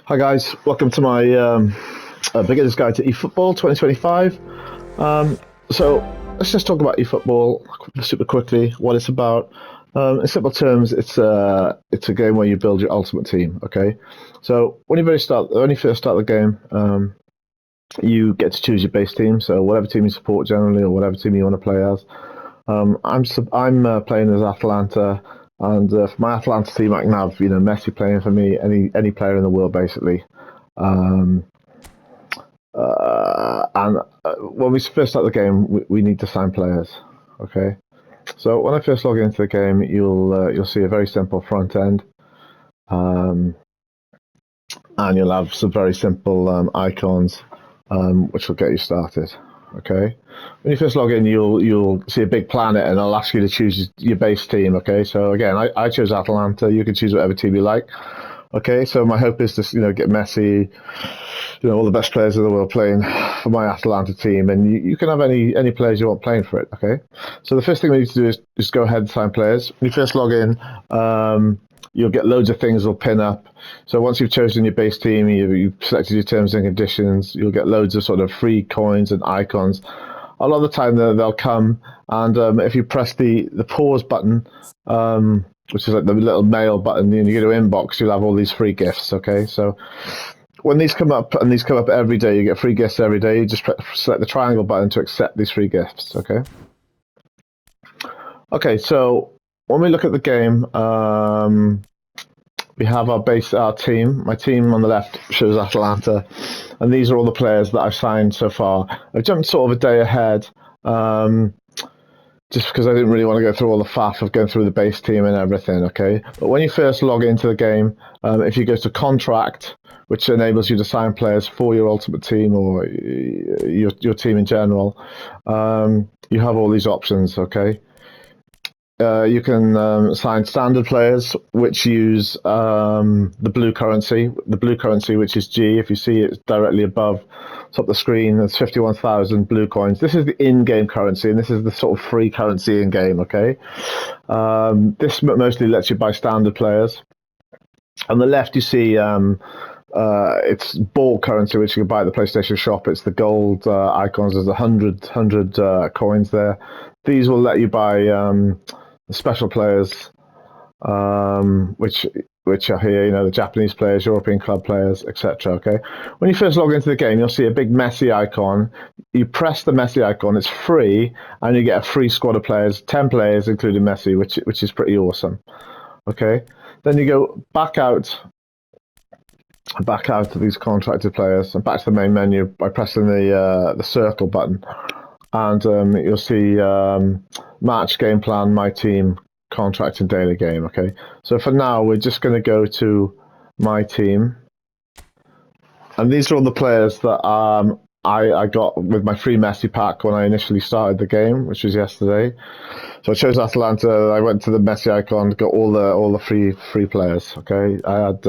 Hi guys, welcome to my beginner's guide to eFootball 2025. Um, so let's just talk about eFootball super quickly. What it's about. In simple terms, it's a game where you build your ultimate team. Okay, so when you first start the game, you get to choose your base team. So whatever team you support generally, or whatever team you want to play as. I'm playing as Atalanta, and for my Atalanta team, I can have Messi playing for me, any player in the world basically. Um, and when we first start the game, we need to sign players. Okay, so when I first log into the game, you'll see a very simple front end, um, and you'll have some very simple icons, which will get you started. Okay, when you first log in, you'll see a big planet, and I'll ask you to choose your base team. Okay, so again, I chose Atalanta. You can choose whatever team you like. Okay, so my hope is to get Messi, all the best players in the world playing for my Atalanta team, and you can have any players you want playing for it. Okay, so the first thing we need to do is just go ahead and sign players. When you first log in, you'll get loads of things will pin up. So once you've chosen your base team, you've selected your terms and conditions, you'll get loads of sort of free coins and icons. A lot of the time they'll come, and if you press the pause button, which is like the little mail button, you go to inbox, you'll have all these free gifts. Okay, so when these come up, and these come up every day, you get free gifts every day. You just select the triangle button to accept these free gifts. Okay, so when we look at the game, we have our team. My team on the left shows Atalanta, and these are all the players that I've signed so far. I've jumped sort of a day ahead, just because I didn't really want to go through all the faff of going through the base team and everything. Okay, but when you first log into the game, if you go to contract, which enables you to sign players for your ultimate team or your team in general, you have all these options. Okay. You can sign standard players, which use the blue currency. The blue currency, which is G. If you see it directly above top of the screen, there's 51,000 blue coins. This is the in-game currency, and this is the sort of free currency in-game. Okay, this mostly lets you buy standard players. On the left, you see it's ball currency, which you can buy at the PlayStation Shop. It's the gold icons. There's 100 coins there. These will let you buy special players, which are here, the Japanese players, European club players, etc. Okay, when you first log into the game, you'll see a big Messi icon. You press the Messi icon; it's free, and you get a free squad of players, 10 players, including Messi, which is pretty awesome. Okay, then you go back out to these contracted players and back to the main menu by pressing the circle button, and you'll see match, game plan, my team, contract, and daily game. Okay, so for now we're just going to go to my team, and these are all the players that I got with my free Messi pack when I initially started the game, which was yesterday. So I chose Atalanta. I went to the Messi icon, got all the free players. Okay, I had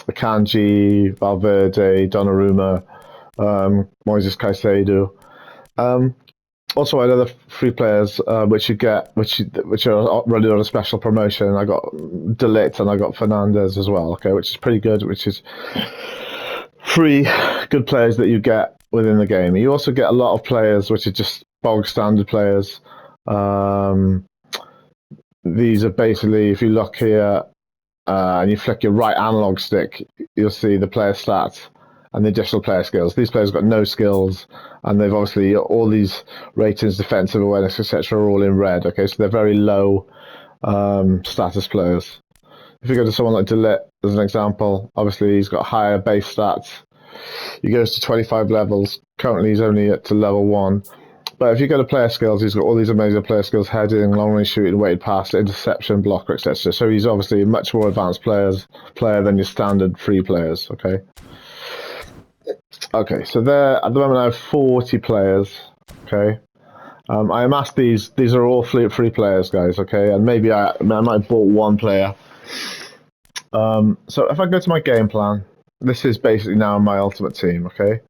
Akanji, Valverde, Donnarumma, Moises Caicedo. Also, I had other free players which are running on a special promotion. I got De Ligt and I got Fernandez as well. Okay, which is pretty good. Which is free good players that you get within the game. You also get a lot of players which are just bog standard players. These are basically, if you look here and you flick your right analog stick, you'll see the player stats and the additional player skills. These players have got no skills, and they've obviously all these ratings, defensive awareness, etc., are all in red. Okay, so they're very low status players. If you go to someone like De Ligt as an example, obviously he's got higher base stats. He goes to 25 levels. Currently, he's only at to level 1. But if you go to player skills, he's got all these amazing player skills: heading, long range shooting, weighted pass, interception, blocker, etc. So he's obviously a much more advanced player than your standard free players. Okay, so there at the moment I have 40 players. Okay, I amassed these. These are all free players, guys. Okay, and maybe I might have bought one player. So if I go to my game plan, this is basically now my ultimate team. Okay,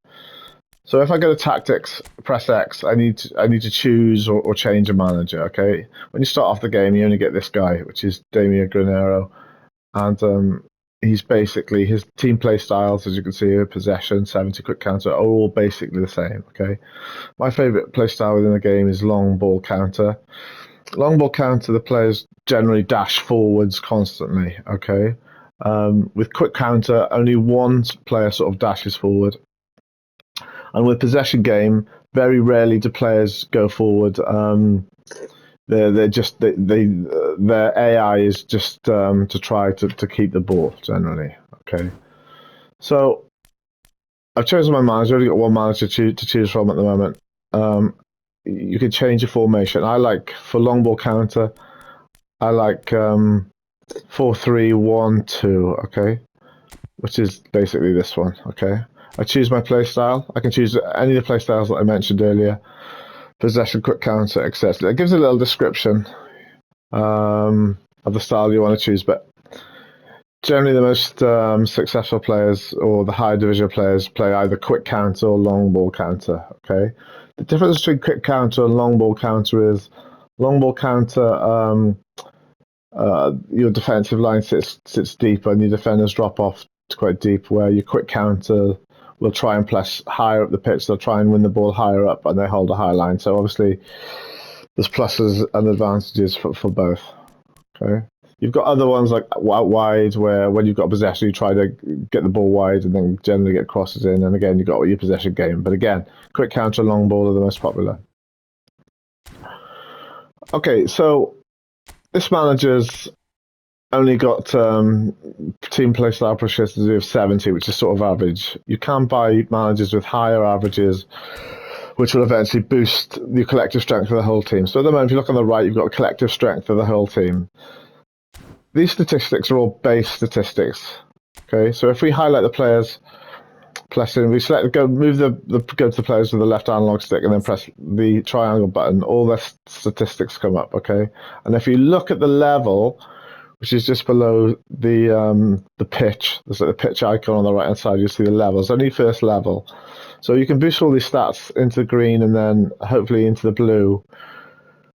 so if I go to tactics, press X, I need to choose or change a manager. Okay, when you start off the game, you only get this guy, which is Damian Granero, and he's basically, his team play styles, as you can see here, possession, 70, quick counter, are all basically the same. Okay, my favorite play style within the game is long ball counter. Long ball counter, the players generally dash forwards constantly. Okay, with quick counter, only one player sort of dashes forward, and with possession game, very rarely do players go forward. They're just their AI is just to try to keep the ball generally. Okay, so I've chosen my manager. I've only got one manager to choose from at the moment. You can change your formation. I like for long ball counter. I like 4-3-1-2. Okay, which is basically this one. Okay, I choose my play style. I can choose any of the play styles that I mentioned earlier. Possession, quick counter, etc. It gives a little description of the style you want to choose, but generally the most successful players or the higher division players play either quick counter or long ball counter. Okay, the difference between quick counter and long ball counter is long ball counter, your defensive line sits deeper and your defenders drop off quite deep, where your quick counter will try and press higher up the pitch. They'll try and win the ball higher up and they hold a high line. So obviously there's pluses and advantages for both. Okay. You've got other ones like out wide, where when you've got possession, you try to get the ball wide and then generally get crosses in. And again, you've got your possession game. But again, quick counter, long ball are the most popular. Okay, so this manager's only got team play style proficiency of 70, which is sort of average. You can buy managers with higher averages, which will eventually boost the collective strength of the whole team. So at the moment, if you look on the right, you've got collective strength of the whole team. These statistics are all base statistics. Okay, so if we highlight the players, we select move go to the players with the left analog stick and then press the triangle button, all their statistics come up. Okay, and if you look at the level, which is just below the pitch, there's like the pitch icon on the right hand side, you'll see the levels, only first level. So you can boost all these stats into the green and then hopefully into the blue,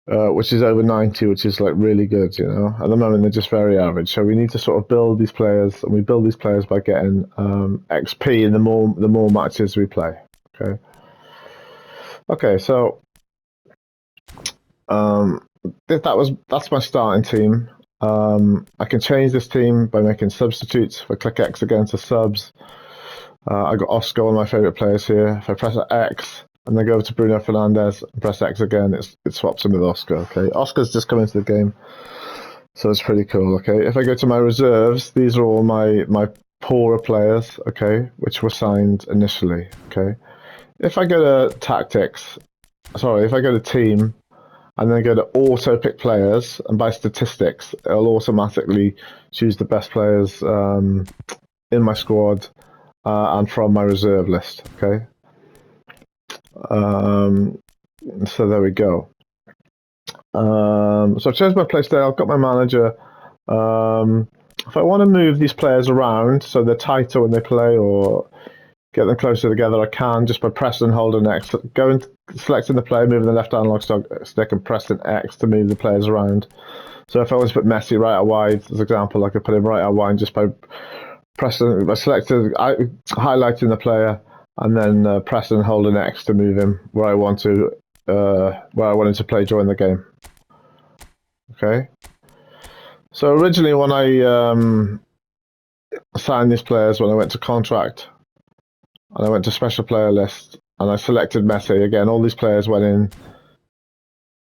which is over 90, which is like really good, you know. At the moment, they're just very average. So we need to sort of build these players, and we build these players by getting XP in the more matches we play. Okay. Okay, so that's my starting team. I can change this team by making substitutes. If I click X again to subs, I got Oscar, one of my favorite players here. If I press X and then go over to Bruno Fernandes and press X again, it swaps him with Oscar. Okay, Oscar's just come into the game, so it's pretty cool. Okay, if I go to my reserves, these are all my poorer players. Okay, which were signed initially. Okay, if I go to tactics, if I go to team and then go to auto pick players, and by statistics, it'll automatically choose the best players in my squad and from my reserve list. Okay. So there we go. So I've chosen my play style. I've got my manager. If I want to move these players around so they're tighter when they play or get them closer together, I can just by pressing and holding X. Going, selecting the player, moving the left analog stick and pressing X to move the players around. So if I was to put Messi right out wide, as an example, I could put him right out wide just by highlighting the player and then pressing and holding X to move him where I want him to play during the game. Okay. So originally, when I signed these players, when I went to contract, and I went to special player list, and I selected Messi again, all these players went in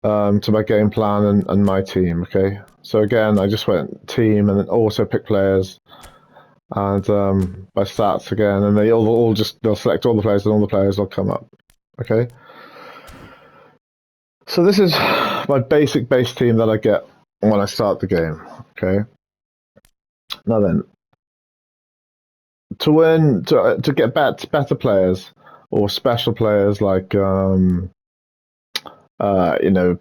to my game plan and my team. Okay. So again, I just went team and then also pick players. And by stats again, and they'll select all the players, and all the players will come up. Okay. So this is my basic base team that I get when I start the game. Okay. Now then, to get better players or special players like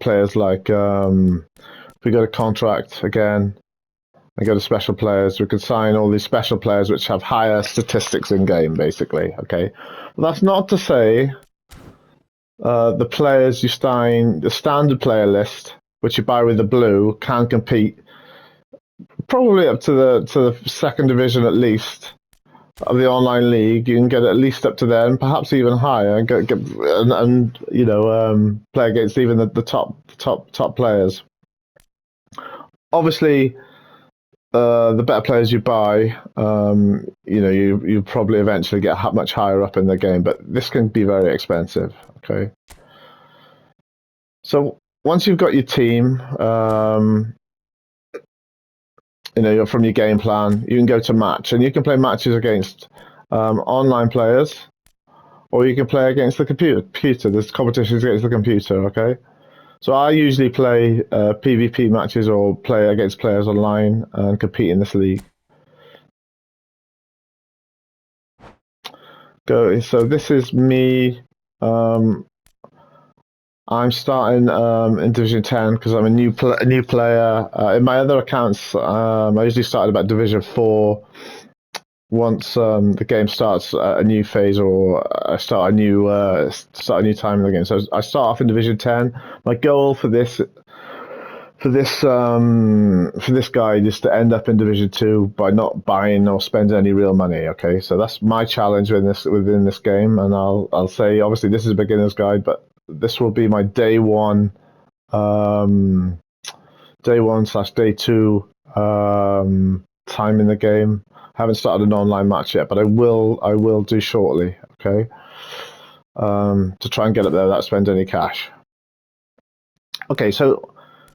players like if we go to contract again. I go to special players. We can sign all these special players which have higher statistics in game, basically. Okay, well, that's not to say the players you sign, the standard player list, which you buy with the blue, can compete probably up to the second division at least of the online league. You can get at least up to there, and perhaps even higher, and play against even the top players. Obviously, the better players you buy, you probably eventually get much higher up in the game, but this can be very expensive. Okay, so once you've got your team, you're from your game plan, you can go to match, and you can play matches against online players, or you can play against the computer. There's competitions against the computer. Okay. So I usually play PvP matches or play against players online and compete in this league. So this is me. I'm starting in Division 10 because I'm a new player. In my other accounts, I usually started about Division 4. Once the game starts a new phase, or I start a new time in the game. So I start off in Division 10. My goal for this guide is to end up in Division 2 by not buying or spending any real money. Okay, so that's my challenge within this game, and I'll say obviously this is a beginner's guide, but this will be my day one / day 2 time in the game. I haven't started an online match yet, but I will do shortly. Okay, to try and get up there without spending any cash. Okay, so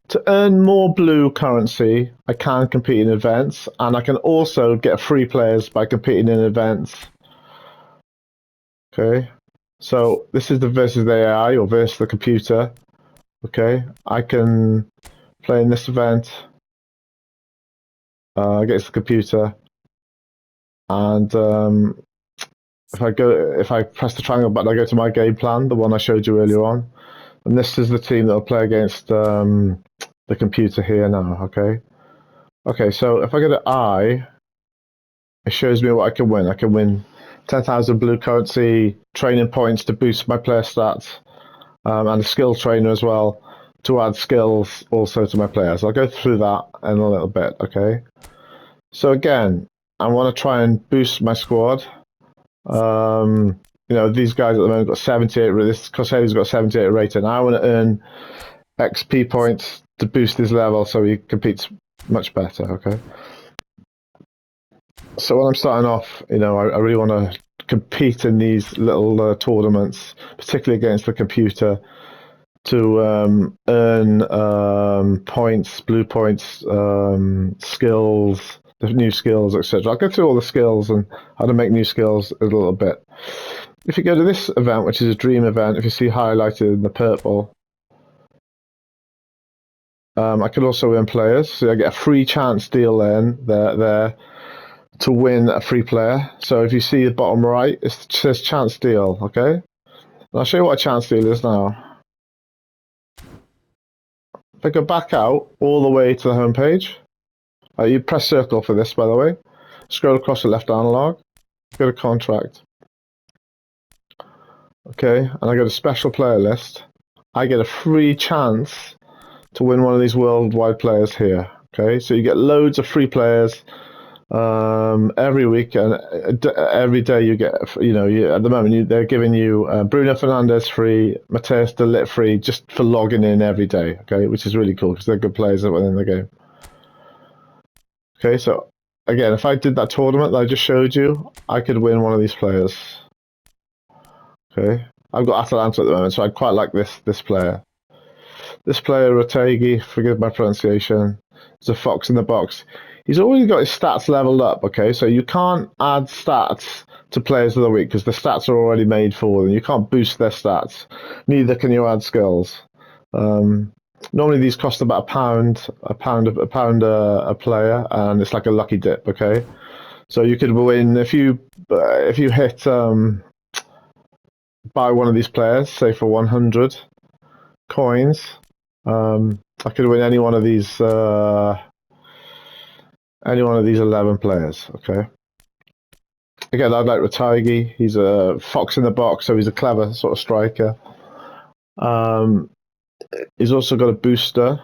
to earn more blue currency, I can compete in events, and I can also get free players by competing in events. Okay, so this is the versus the AI or versus the computer. Okay, I can play in this event against the computer, and if I press the triangle button, I go to my game plan, the one I showed you earlier on, and this is the team that will play against the computer here now. Okay, so if I go to I, it shows me what I can win. I can win 10,000 blue currency, training points to boost my player stats, and a skill trainer as well to add skills also to my players. I'll go through that in a little bit. Okay, so again, I want to try and boost my squad. These guys at the moment got 78. This Coselli's got 78 rating. I want to earn XP points to boost his level so he competes much better. Okay. So when I'm starting off, I really want to compete in these little tournaments, particularly against the computer, to earn points, blue points, skills, the new skills, etc. I'll go through all the skills and how to make new skills a little bit. If you go to this event, which is a dream event, if you see highlighted in the purple, I can also win players. So I get a free chance deal there to win a free player. So if you see the bottom right, it says chance deal. Okay, and I'll show you what a chance deal is now. If I go back out all the way to the home page, you press circle for this, by the way. Scroll across the left analog, go to contract. Okay, and I go to special player list. I get a free chance to win one of these worldwide players here. Okay, so you get loads of free players every week, and every day you get, at the moment they're giving you Bruno Fernandes free, Mateus de Ligt free, just for logging in every day. Okay, which is really cool because they're good players within the game. Okay, so again, if I did that tournament that I just showed you, I could win one of these players. Okay, I've got Atalanta at the moment, so I quite like this player. This player, Rotegi, forgive my pronunciation, is a fox in the box. He's already got his stats leveled up, okay? So you can't add stats to players of the week because the stats are already made for them. You can't boost their stats. Neither can you add skills. Normally these cost about a pound a player, and it's like a lucky dip, okay? So you could win if you hit buy one of these players, say for 100 coins. I could win any one of these 11 players. Okay. Again, I'd like Rotegi. He's a fox in the box, so he's a clever sort of striker. He's also got a booster.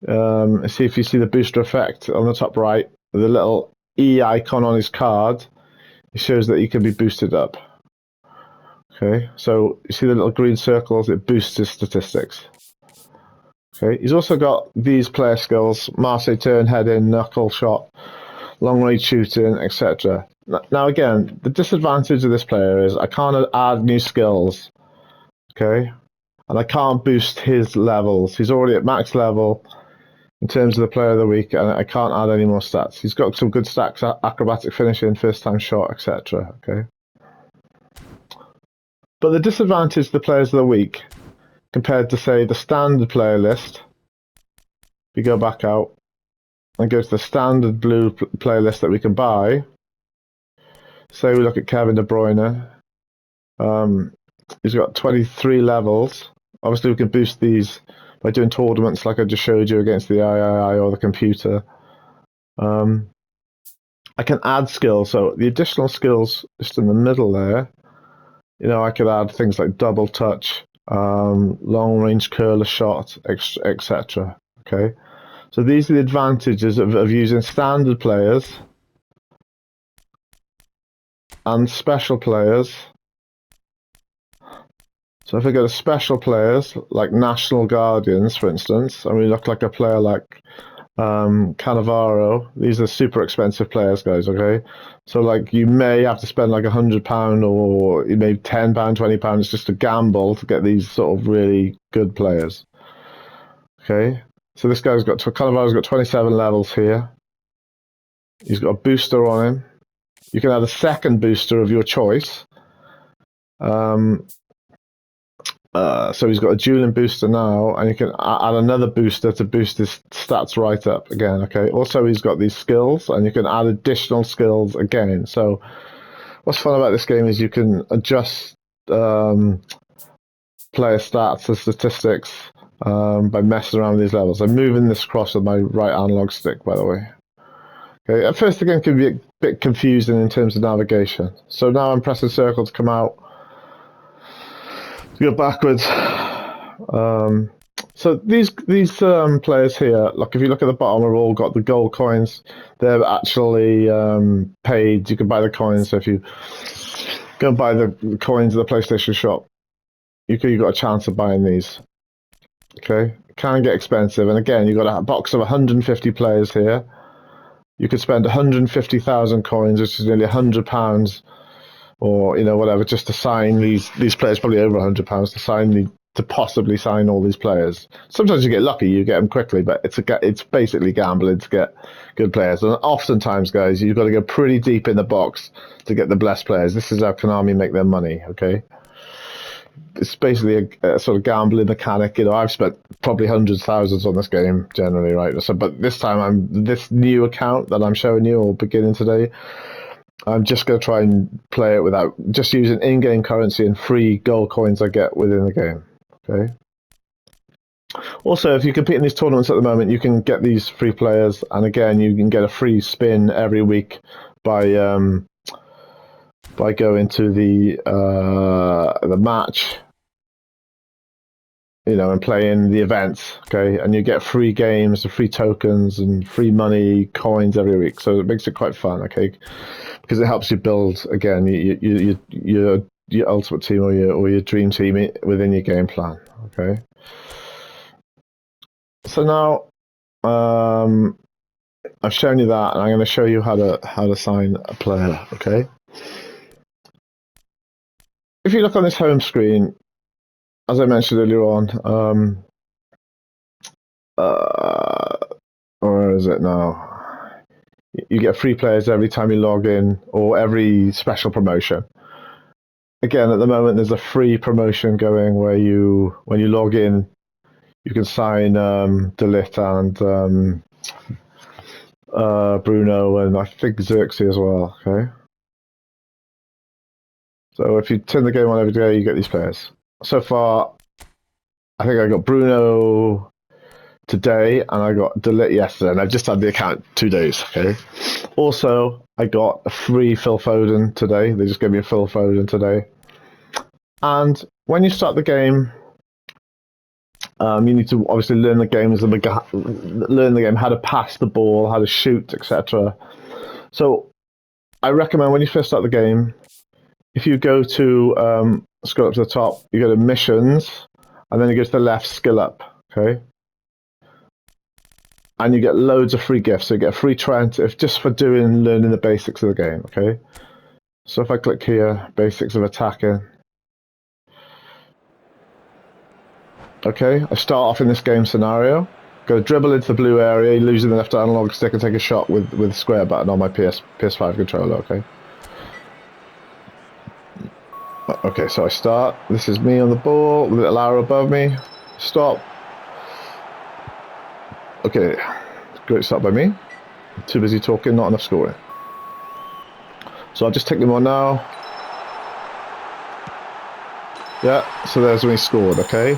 See if you see the booster effect on the top right, the little E icon on his card. It shows that he can be boosted up. Okay, so you see the little green circles, it boosts his statistics. Okay, he's also got these player skills: Marseille turn, head in, knuckle shot, long range shooting, etc. Now again, the disadvantage of this player is I can't add new skills. Okay, and I can't boost his levels. He's already at max level in terms of the player of the week, and I can't add any more stats. He's got some good stats: acrobatic finishing, first time shot, etc. Okay, but the disadvantage of the players of the week compared to, say, the standard player list, we go back out and go to the standard blue playlist that we can buy. Say we look at Kevin De Bruyne. He's got 23 levels. Obviously, we can boost these by doing tournaments like I just showed you against the III or the computer. I can add skills. So the additional skills just in the middle there, I could add things like double touch, long range curler shot, etc. Okay. So these are the advantages of using standard players and special players. So if I go to special players, like National Guardians, for instance, and we look like a player like Cannavaro, these are super expensive players, guys, okay? So like you may have to spend like £100 or maybe £10, £20 just to gamble to get these sort of really good players. Okay, so this guy's got, Cannavaro's got 27 levels here. He's got a booster on him. You can add a second booster of your choice. So he's got a dueling booster now, and you can add another booster to boost his stats right up again. Okay. Also, he's got these skills, and you can add additional skills again. So, what's fun about this game is you can adjust player stats and statistics by messing around with these levels. I'm moving this across with my right analog stick, by the way. Okay. At first, the game can be a bit confusing in terms of navigation. So now I'm pressing circle to come out. Go backwards. So these players here, like if you look at the bottom, have all got the gold coins. They're actually paid. You can buy the coins. So if you go and buy the coins at the PlayStation shop, you've got a chance of buying these. Okay, it can get expensive, and again, you've got a box of 150 players here. You could spend 150,000 coins, which is nearly £100. Or whatever, just to sign these players, probably over £100 to possibly sign all these players. Sometimes you get lucky, you get them quickly, but it's basically gambling to get good players. And oftentimes, guys, you've got to go pretty deep in the box to get the blessed players. This is how Konami make their money. Okay, it's basically a sort of gambling mechanic. I've spent probably hundreds, thousands on this game generally, right? So, but this time, this new account that I'm showing you or beginning today, I'm just going to try and play it without just using in-game currency and free gold coins I get within the game. Okay. Also, if you compete in these tournaments at the moment, you can get these free players, and again, you can get a free spin every week by going to the match, and playing the events. Okay, and you get free games, free tokens, and free money coins every week. So it makes it quite fun. Okay. Because it helps you build again your ultimate team or your dream team within your game plan. Okay. So now I've shown you that, and I'm going to show you how to sign a player. Okay. If you look on this home screen, as I mentioned earlier on, where is it now? You get free players every time you log in or every special promotion. Again, at the moment, there's a free promotion going where when you log in, you can sign De Ligt and Bruno and I think Xerxes as well. Okay. So if you turn the game on every day, you get these players. So far, I think I got Bruno today, and I got De Ligt yesterday, and I've just had the account 2 days. Okay. Also, I got a free Phil Foden today. They just gave me a Phil Foden today. And when you start the game, You need to obviously learn the game how to pass the ball, how to shoot, etc. So I recommend when you first start the game, if you go to scroll up to the top, you go to missions, and then you go to the left, skill up. Okay, and you get loads of free gifts. So you get a free Trent if just for learning the basics of the game. Okay, so if I click here, basics of attacking. Okay, I start off in this game scenario. Go dribble into the blue area, losing the left analog stick, and take a shot with square button on my PS5 controller. Okay. Okay, so I start. This is me on the ball, the little arrow above me. Stop. Okay, great start by me. Too busy talking, not enough scoring. So I'll just take them on now. Yeah, so there's when he scored, okay?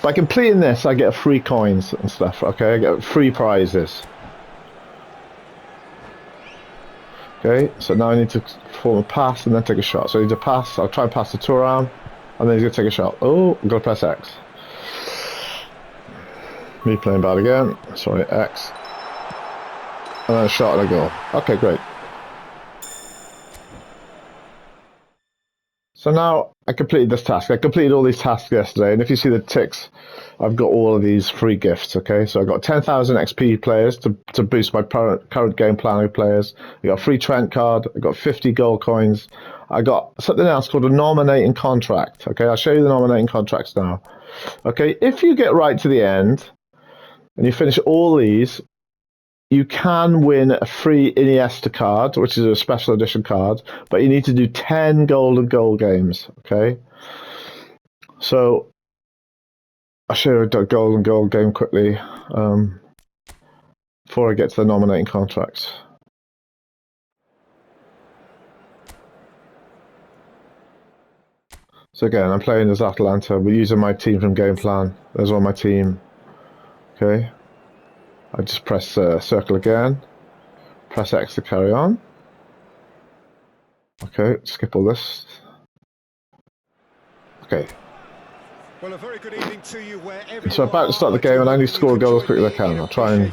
By completing this, I get free coins and stuff, okay? I get free prizes. Okay, so now I need to perform a pass and then take a shot. So I need to pass, I'll try and pass the Turam, and then he's going to take a shot. Oh, I've got to press X. Me playing bad again. Sorry, X. And then a shot and a goal. Okay, great. So now I completed this task. I completed all these tasks yesterday, and if you see the ticks, I've got all of these free gifts, okay? So I got 10,000 XP players to boost my current game planning players. I got a free Trent card. I got 50 gold coins. I got something else called a nominating contract, okay? I'll show you the nominating contracts now. Okay, if you get right to the end, and you finish all these, you can win a free Iniesta card, which is a special edition card, but you need to do 10 golden goal games, okay? So I'll show you a golden goal game quickly before I get to the nominating contracts. So again, I'm playing as Atalanta. We're using my team from game plan. There's all my team, okay? I just press circle again, press X to carry on. Okay, skip all this. Okay. Well, a very good evening to you wherever so I'm about to start the game and I need to score a goal as quickly as I can. I'll try and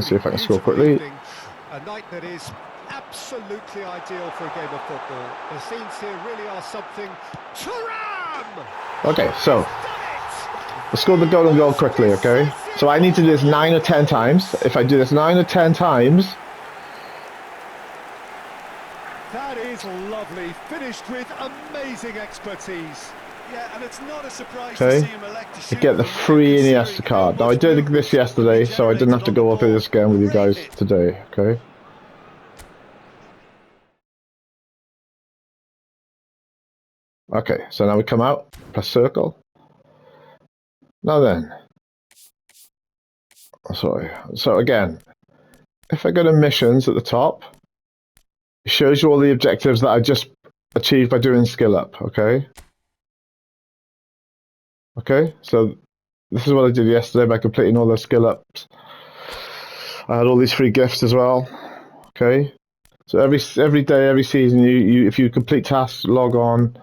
see if I can score quickly. A night that is absolutely ideal for a game of football. The scenes here really are something. Okay, so I scored the golden goal quickly, okay? So I need to do this 9 or 10 times. If I do this 9 or 10 times... That is lovely, finished with amazing expertise. Yeah, and it's not a surprise to see him elect to shoot. I get the free Iniesta card. Now I did this yesterday, so I didn't have to go over this again with you guys today, okay? Okay, so now we come out, press circle. Now then, sorry. So again, if I go to missions at the top, it shows you all the objectives that I just achieved by doing skill up, okay? Okay, so this is what I did yesterday by completing all those skill ups. I had all these free gifts as well, okay? So every day, every season, if you complete tasks, log on,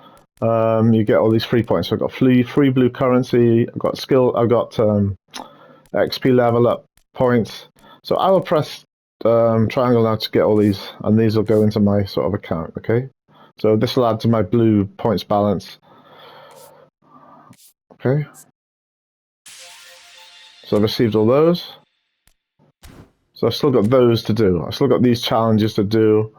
you get all these free points. So I've got free blue currency, I've got XP level up points. So I will press triangle now to get all these, and these will go into my sort of account, okay? So this will add to my blue points balance. Okay. So I've received all those. So I've still got those to do. I've still got these challenges to do.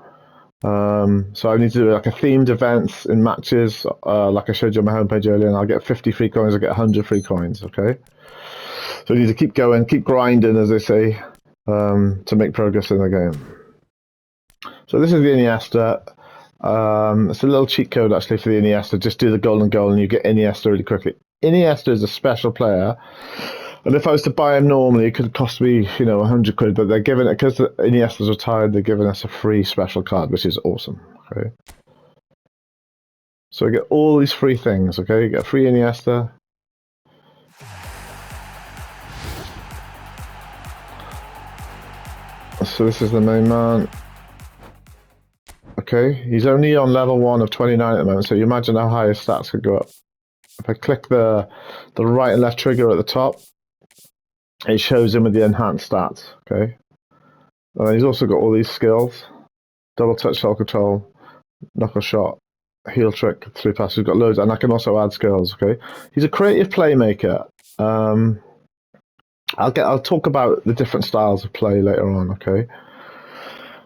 So I need to do like a themed events in matches, like I showed you on my homepage earlier, and I'll get 50 free coins, I'll get 100 free coins, okay? So I need to keep going, keep grinding, as they say, to make progress in the game. So this is the Iniesta. It's a little cheat code actually for the Iniesta. Just do the golden goal and you get Iniesta really quickly. Iniesta is a special player. And if I was to buy him normally, it could cost me, 100 quid. But they're giving it, because Iniesta's retired, they're giving us a free special card, which is awesome. Okay. So I get all these free things. Okay, you get a free Iniesta. So this is the main man. Okay, he's only on level 1 of 29 at the moment. So you imagine how high his stats could go up. if I click the right and left trigger at the top, it shows him with the enhanced stats. Okay, and he's also got all these skills: double touch, self control, knuckle shot, heel trick, through pass. He's got loads, and I can also add skills. Okay, he's a creative playmaker. I'll talk about the different styles of play later on.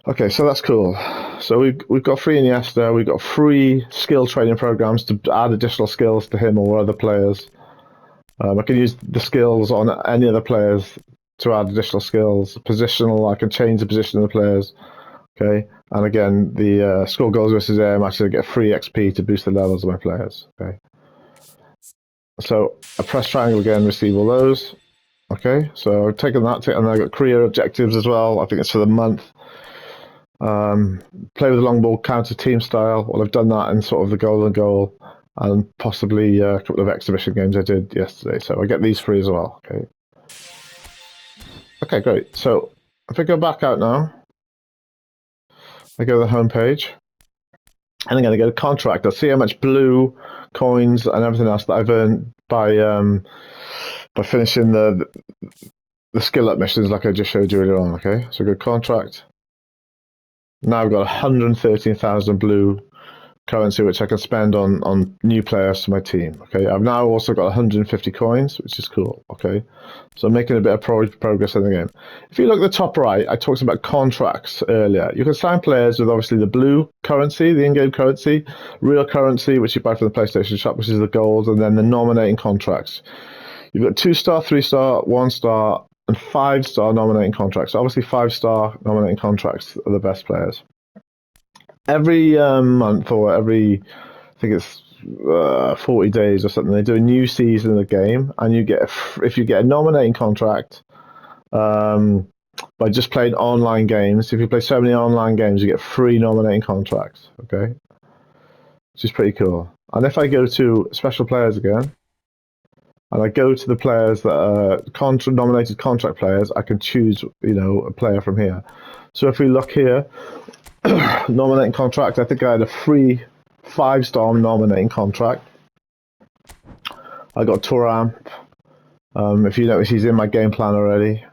Okay, so that's cool. So we've got free Iniesta. We've got free skill training programs to add additional skills to him or other players. I can use the skills on any other players to add additional skills. Positional, I can change the position of the players. Okay, and again, the score goals versus aim, actually get free XP to boost the levels of my players. Okay, so I press triangle again, receive all those. Okay, so I've taken that, and I've got career objectives as well. I think it's for the month. Play with the long ball, counter team style. Well, I've done that in sort of the golden goal and possibly a couple of exhibition games I did yesterday. So I get these free as well. Okay, great. So if I go back out now, I go to the home page, and I'm going to go to contract. I'll see how much blue coins and everything else that I've earned by finishing the skill up missions like I just showed you earlier on. Okay, so go contract. Now I've got 113,000 blue currency, which I can spend on new players to my team. Okay, I've now also got 150 coins, which is cool. Okay, so I'm making a bit of progress in the game. If you look at the top right, I talked about contracts earlier. You can sign players with obviously the blue currency, the in-game currency, real currency, which you buy from the PlayStation Shop, which is the gold, and then the nominating contracts. You've got 2-star, 3-star, 1-star, and 5-star nominating contracts. Obviously, 5-star nominating contracts are the best players. Every month or every, I think it's 40 days or something, they do a new season of the game, and you get if you get a nominating contract by just playing online games. If you play so many online games, you get free nominating contracts. Okay, which is pretty cool. And if I go to special players again, and I go to the players that are nominated contract players, I can choose, a player from here. So if we look here, nominating contract, I think I had a free 5-star nominating contract. I got Turam. If you notice, he's in my game plan already.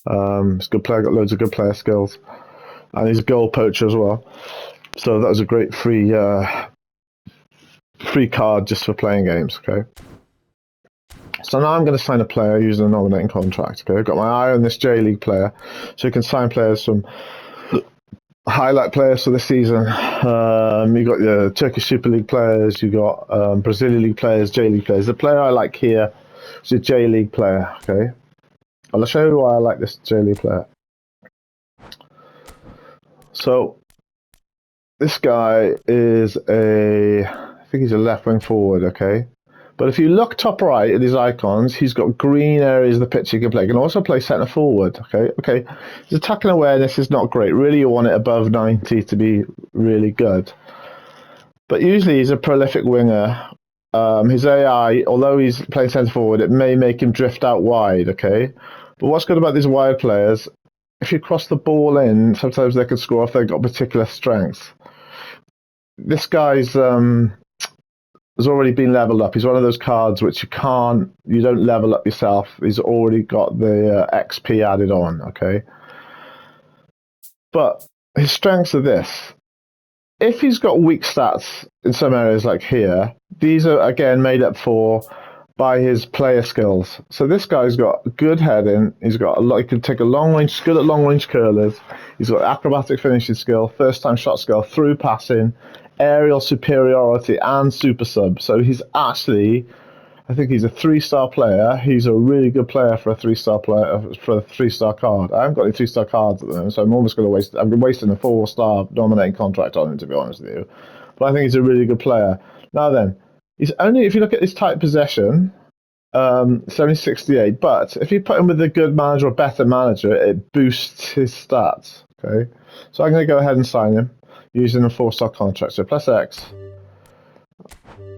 He's a good player, got loads of good player skills. And he's a goal poacher as well. So that was a great free card just for playing games, okay? So now I'm going to sign a player using a nominating contract. Okay, I've got my eye on this J League player, so you can sign players from highlight players for the season. You got the Turkish Super League players, you got Brazilian League players, J League players. The player I like here is a J League player. Okay, I'll show you why I like this J League player. So this guy is I think he's a left wing forward. Okay. But if you look top right at his icons, he's got green areas of the pitch he can play. He can also play centre forward. Okay. His attacking awareness is not great. Really, you want it above 90 to be really good. But usually he's a prolific winger. His AI, although he's playing centre forward, it may make him drift out wide. Okay. But what's good about these wide players, if you cross the ball in, sometimes they can score if they've got particular strengths. This guy's has already been leveled up. He's one of those cards which you don't level up yourself. He's already got the XP added on, okay? But his strengths are this. If he's got weak stats in some areas like here, these are, again, made up for by his player skills. So this guy's got good heading. He's got he can take a long range, good at long range curlers. He's got acrobatic finishing skill, first time shot skill, through passing, aerial superiority, and super sub. So he's actually, I think he's a 3-star player. He's a really good player for a 3-star player, for a 3-star card. I haven't got any 3-star cards at the moment, so I'm almost going to I'm wasting a 4-star nominating contract on him, to be honest with you. But I think he's a really good player. Now then, he's only, if you look at his type possession, 70-68, but if you put him with a good manager or better manager, it boosts his stats. Okay, so I'm going to go ahead and sign him using a 4-star contract. So plus X,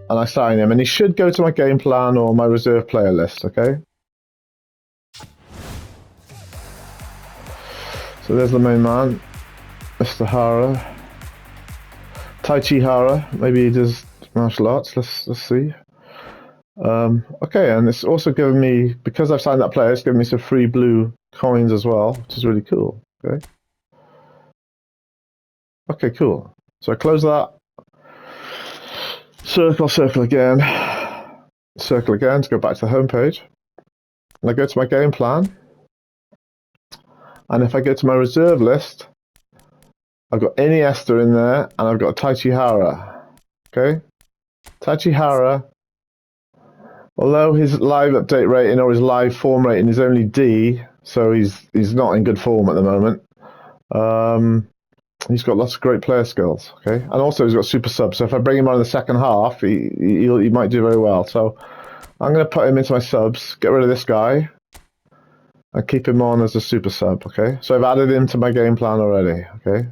and I sign him, and he should go to my game plan or my reserve player list. Okay, so there's the main man, Mr. Hara, Tai Chi Hara. Maybe he does martial arts. Let's see. Okay, and it's also given me, because I've signed that player, it's given me some free blue coins as well, which is really cool. Okay. Okay, cool. So I close that. Circle again. Circle again to go back to the home page. And I go to my game plan. And if I go to my reserve list, I've got Iniesta in there, and I've got Taichihara. Okay? Taichihara, although his live update rating or his live form rating is only D, so he's not in good form at the moment. He's got lots of great player skills, okay? And also he's got super sub, so if I bring him on in the second half, he might do very well. So I'm going to put him into my subs, get rid of this guy, and keep him on as a super sub, okay? So I've added him to my game plan already, okay?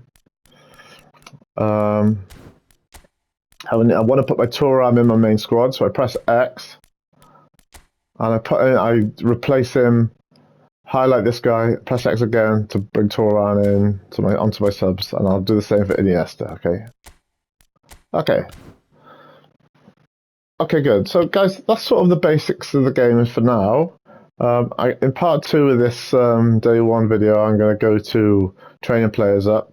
I want to put my Thuram in my main squad, so I press X, and I replace him, highlight this guy, press X again to bring Thuram in onto my subs, and I'll do the same for Iniesta, okay? Okay, good. So, guys, that's sort of the basics of the game for now. In part 2 of this day 1 video, I'm going to go to training players up.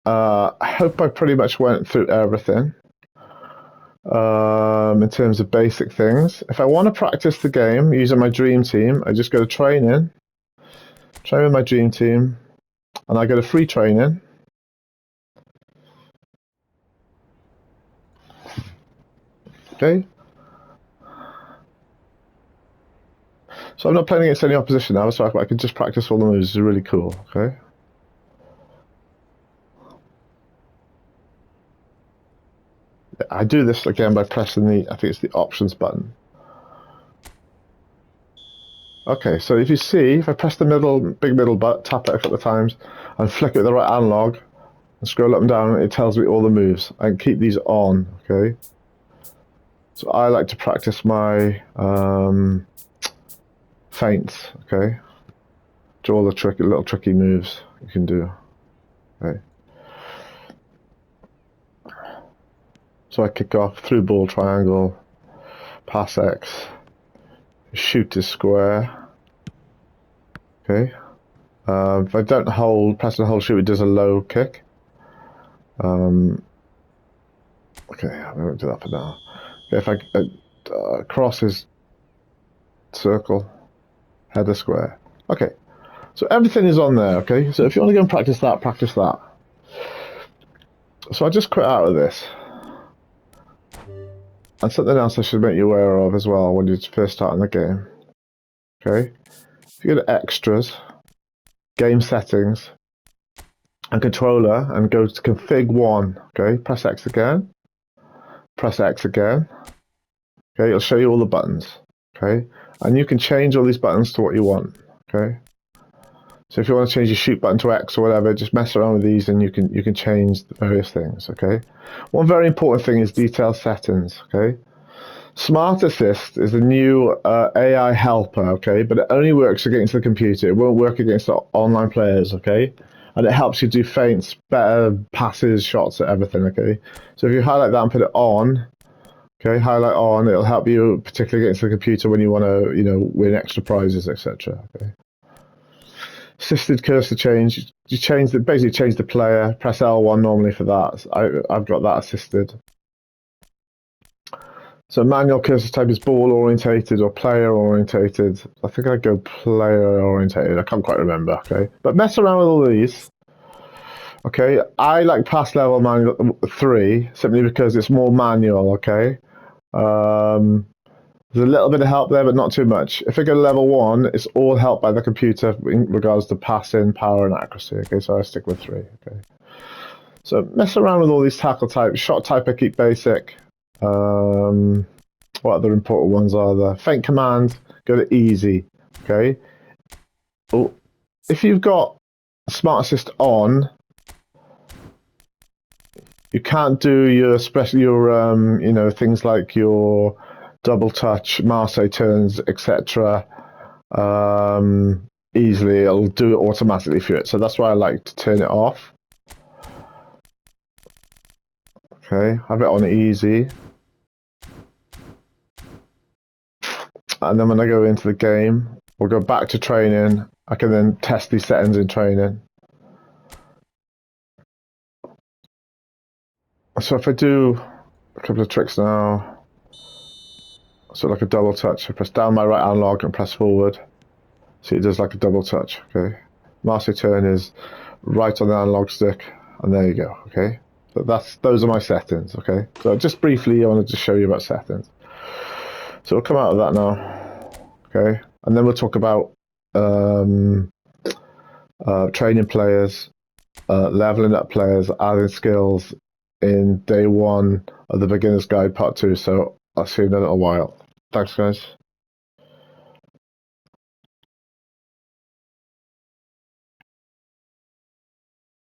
I hope I pretty much went through everything in terms of basic things. If I want to practice the game using my dream team, I just go to training, train with my dream team, and I go to free training. Okay. So I'm not playing against any opposition now, so I can just practice all the moves. It's really cool. Okay. I do this again by pressing I think it's the options button. Okay, so if you see, if I press the big middle button, tap it a couple of times, and flick it with the right analog, and scroll up and down, it tells me all the moves. I can keep these on, okay? So I like to practice my feints, okay? Do all the little tricky moves you can do, okay? So I kick off through ball triangle, pass X, shoot to square, okay? If I don't press and hold shoot, it does a low kick. Okay, I won't do that for now. Okay, if I cross his circle, header square. Okay, so everything is on there, okay? So if you want to go and practice that, practice that. So I just quit out of this. And something else I should make you aware of as well when you're first starting the game. Okay? If you go to extras, game settings, and controller, and go to config 1, okay? Press X again. Press X again. Okay, it'll show you all the buttons. Okay? And you can change all these buttons to what you want. Okay? So if you want to change your shoot button to X or whatever, just mess around with these and you can change the various things, okay? One very important thing is detail settings, okay? Smart Assist is a new AI helper, okay? But it only works against the computer. It won't work against the online players, okay? And it helps you do feints, better passes, shots, everything, okay? So if you highlight that and put it on, okay, highlight on, it'll help you particularly against the computer when you want to, win extra prizes, etc. Okay. Assisted cursor change. You basically change the player. Press L1 normally for that. I've got that assisted. So manual cursor type is ball orientated or player orientated. I think I go player orientated. I can't quite remember. Okay, but mess around with all these. Okay, I like pass level manual 3 simply because it's more manual. Okay. There's a little bit of help there, but not too much. If I go to level 1, it's all helped by the computer in regards to passing, power, and accuracy. Okay, so I stick with 3. Okay. So mess around with all these tackle types. Shot type I keep basic. What other important ones are there? Feint command, go to easy. Okay. Oh, if you've got Smart Assist on, you can't do your things like your double touch, Marseille turns, etc. Easily. It'll do it automatically for it. So that's why I like to turn it off. Okay, have it on easy. and then when I go into the game, we'll go back to training. I can then test these settings in training. So if I do a couple of tricks now, so like a double touch, I press down my right analog and press forward. See, it does like a double touch, okay? Master turn is right on the analog stick, and there you go, okay? So those are my settings, okay? So just briefly, I wanted to show you about settings. So we'll come out of that now, okay? And then we'll talk about training players, leveling up players, adding skills in day 1 of the beginner's guide part 2. So I'll see you in a little while. Thanks, guys.